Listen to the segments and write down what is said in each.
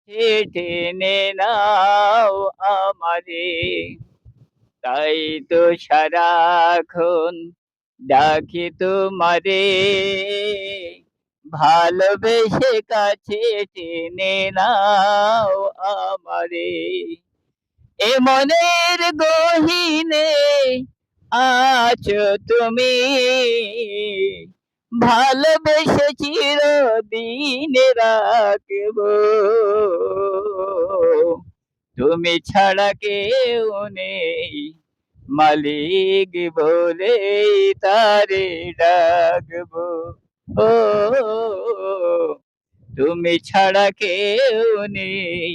টেনে নাও আমারে, তাই তো সারাক্ষণ ডাকি তোমারে, ভালোবেসে কাছে টেনে নাও আমারে। এ মনের গহীনে আছো তুমি, ভালোবেসে চিরদিন রাখবো। তুমি ছাড়া কেউ নেই, মালিক বলে তারে ডাকবো। ও তুমি ছাড়া কেউ নেই,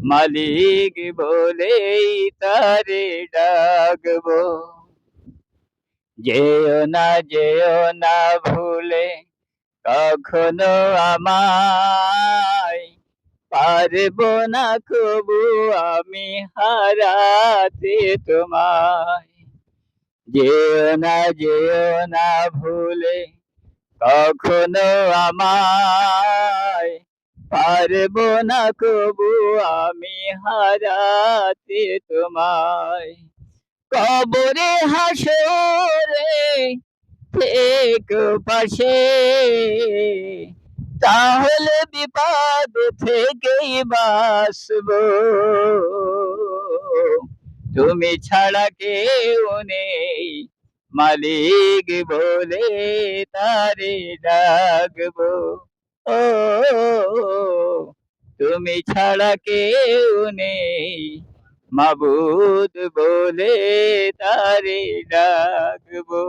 মালিক বলেই তারে ডাকবো। যেও না ভুলে কখনো আমায়, পারবো না কবু আমি হারাতে তোমায়। যেও না ভুলে কখনো আমায়, পারবো না কবু আমি হারাতে তোমায়। কবরে হাসরে থেকো পাশে, তাহলে বিপদ থেকেই বাঁচবো। তুমি ছাড়া কেউ নেই, মালিক বলে তারে ডাকবো। ও তুমি ছাড়া কেউ নেই, মাবুদ বলে তারে ডাকবো।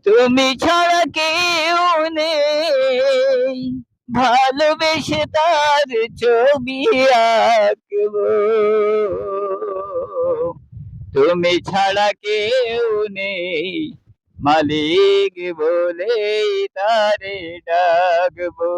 তুমি ছাড়া কেউ নেই, ভালোবেসে তার ছবি আঁকবো। তুমি ছাড়া কেউ নেই, মালিক বলে তারে ডাকবো।